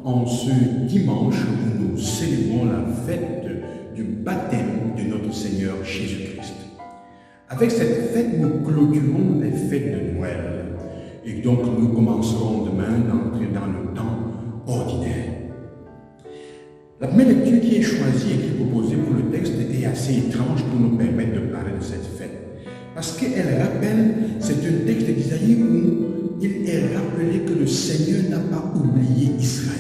en ce dimanche où nous célébrons la fête du baptême de notre Seigneur Jésus-Christ. Avec cette fête, nous clôturons les fêtes de Noël. Et donc, nous commencerons demain d'entrer dans le temps ordinaire. La première lecture qui est choisie et qui est proposée pour le texte est assez étrange pour nous permettre de parler de cette fête. Parce qu'elle rappelle, c'est un texte d'Isaïe où il est rappelé que le Seigneur n'a pas oublié Israël.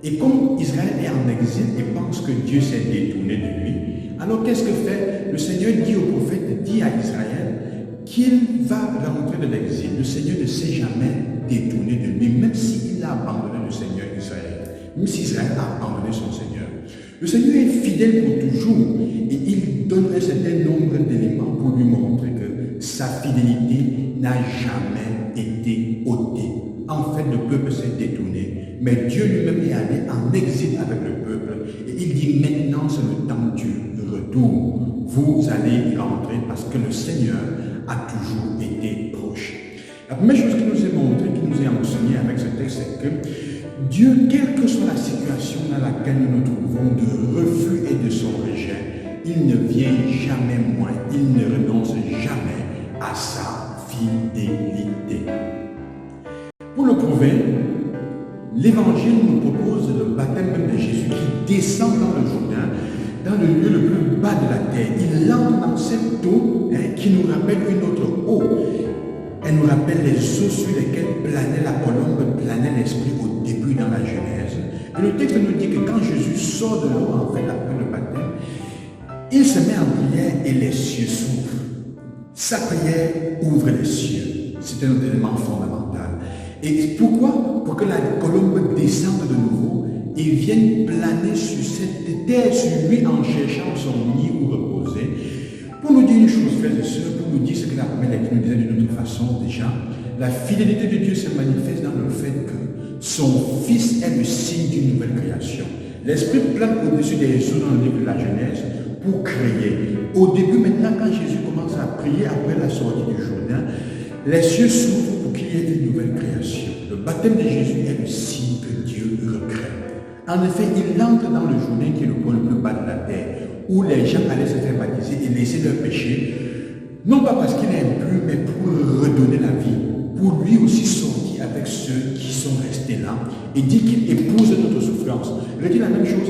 Et comme Israël est en exil et pense que Dieu s'est détourné de lui, alors qu'est-ce que fait? Le Seigneur dit au prophète, dit à Israël qu'il va rentrer de l'exil. Le Seigneur ne s'est jamais détourné de lui, même s'il a abandonné le Seigneur Israël, même si Israël a abandonné son Seigneur. Le Seigneur est fidèle pour toujours et il donne un certain nombre d'éléments pour lui montrer que sa fidélité n'a jamais été ôtée. En fait, le peuple s'est détourné, mais Dieu lui-même est allé en exil avec le peuple et il dit maintenant c'est le temps du retour. Vous allez y rentrer parce que le Seigneur a toujours été proche. La première chose qui nous est montrée, qui nous est enseignée avec ce texte, c'est que Dieu, quelle que soit la situation dans laquelle nous nous trouvons, de refus et de son rejet, il ne vient jamais moins, il ne renonce jamais à sa fidélité. Pour le prouver, l'Évangile nous propose le baptême de Jésus qui descend dans le Jourdain, dans le lieu le plus bas de la terre. Il entre dans cette eau qui nous rappelle une autre eau. Elle nous rappelle les eaux sur lesquelles planait la colombe, planait l'Esprit au début dans la Genèse. Et le texte nous dit que quand Jésus sort de l'eau, en fait, après le baptême, il se met en prière et les cieux s'ouvrent. Sa prière ouvre les cieux. C'est un élément fondamental. Et pourquoi? Pour que la colombe descende de nouveau et vienne planer sur cette terre, sur lui, en cherchant son nid où reposer. Pour nous dire une chose, frères et sœurs, pour nous dire ce que la première lecture nous disait d'une autre façon déjà, la fidélité de Dieu se manifeste dans le fait que son Fils est le signe d'une nouvelle création. L'Esprit plane au-dessus des eaux dans le livre de la Genèse pour créer. Au début, maintenant, quand Jésus commence à prier après la sortie du Jourdain, les cieux s'ouvrent pour qu'il y ait une nouvelle création. Le baptême de Jésus est le signe que Dieu recrée. En effet, il entre dans le Jourdain qui est le point le plus bas de la terre, où les gens allaient se faire baptiser et laisser leur péché, non pas parce qu'il est impur, mais pour redonner la vie, pour lui aussi sortir avec ceux qui sont restés là, et dit qu'il épouse notre souffrance. Il dit la même chose,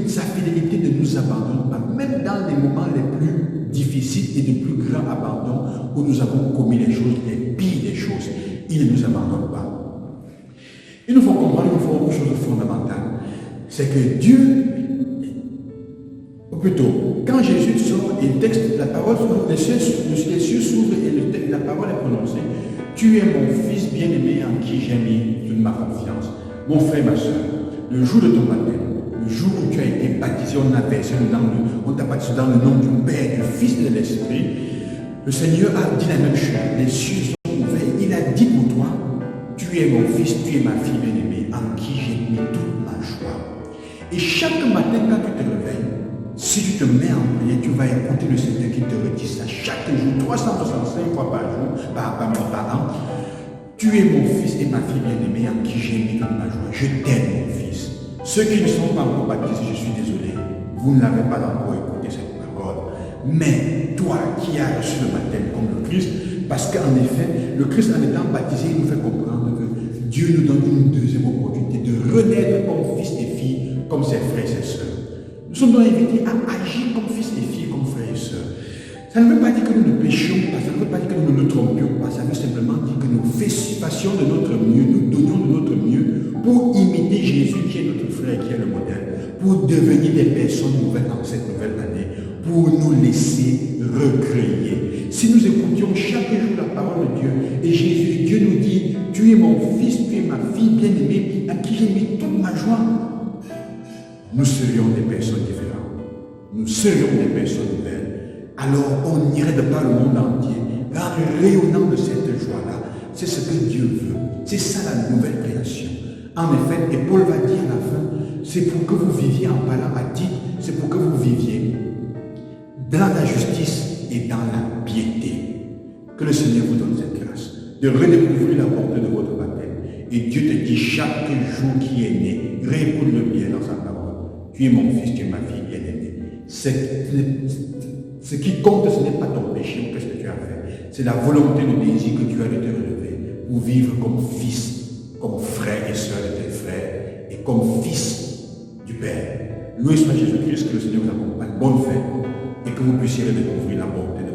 sa fidélité ne nous abandonne pas, même dans les moments les plus difficiles et de plus grands abandons, où nous avons commis les choses, les pires des choses, il ne nous abandonne pas. Il nous faut comprendre une chose fondamentale, c'est que Dieu, ou plutôt, quand Jésus sort et le texte, la parole s'ouvre, les cieux s'ouvrent et la parole est prononcée. Tu es mon Fils bien-aimé en qui j'ai mis toute ma confiance. Mon frère, ma soeur, le jour de ton baptême, le jour où tu as été baptisé, on t'a baptisé dans le nom du Père, du Fils et de l'Esprit, le Seigneur a dit la même chose. Les cieux sont ouverts. Il a dit pour toi, tu es mon Fils, tu es ma fille bien-aimée en qui j'ai mis toute ma joie. Et chaque matin, quand tu te réveilles, si tu te mets en prière, tu vas écouter le Seigneur qui te redit ça chaque jour, 365 fois par jour, par an. Tu es mon Fils et ma fille bien-aimée en qui j'ai mis toute ma joie. Je t'aime, mon Fils. Ceux qui ne sont pas encore baptisés, je suis désolé, vous ne l'avez pas encore écouté cette parole. Mais toi qui as reçu le baptême comme le Christ, parce qu'en effet, le Christ en étant baptisé, il nous fait comprendre que Dieu nous donne une deuxième opportunité de renaître comme fils et filles, comme ses frères et ses sœurs. Nous sommes donc invités à agir comme fils et filles, comme frères et sœurs. Ça ne veut pas dire que nous ne péchions pas, ça ne veut pas dire que nous ne nous trompions pas, ça veut simplement dire que nous fassions de notre mieux, nous donnions de notre mieux pour imiter Jésus qui est notre frère, qui est le modèle, pour devenir des personnes nouvelles dans cette nouvelle année, pour nous laisser recréer. Si nous écoutions chaque jour la parole de Dieu, et Jésus, Dieu nous dit, tu es mon Fils, tu es ma fille bien-aimée, à qui j'ai mis toute ma joie, nous serions des personnes différentes. Nous serions des personnes nouvelles. Alors on irait de par le monde entier, en rayonnant de cette joie-là. C'est ce que Dieu veut. C'est ça la nouvelle création. En effet, et Paul va dire à la fin, c'est pour que vous viviez en parlant à titre, c'est pour que vous viviez dans la justice et dans la piété. Que le Seigneur vous donne cette grâce de redécouvrir la porte de votre baptême. Et Dieu te dit chaque jour qui est né, réécoute-le bien dans sa parole. Tu es mon fils, tu es ma fille bien-aimée. Ce qui compte, ce n'est pas ton péché ou qu'est-ce que tu as fait. C'est la volonté, le désir que tu as de te relever pour vivre comme fils, comme frère et soeur de tes frères et comme fils du Père. Loué soit Jésus-Christ, que le Seigneur vous accompagne. Bonne fête et que vous puissiez redécouvrir la bonté de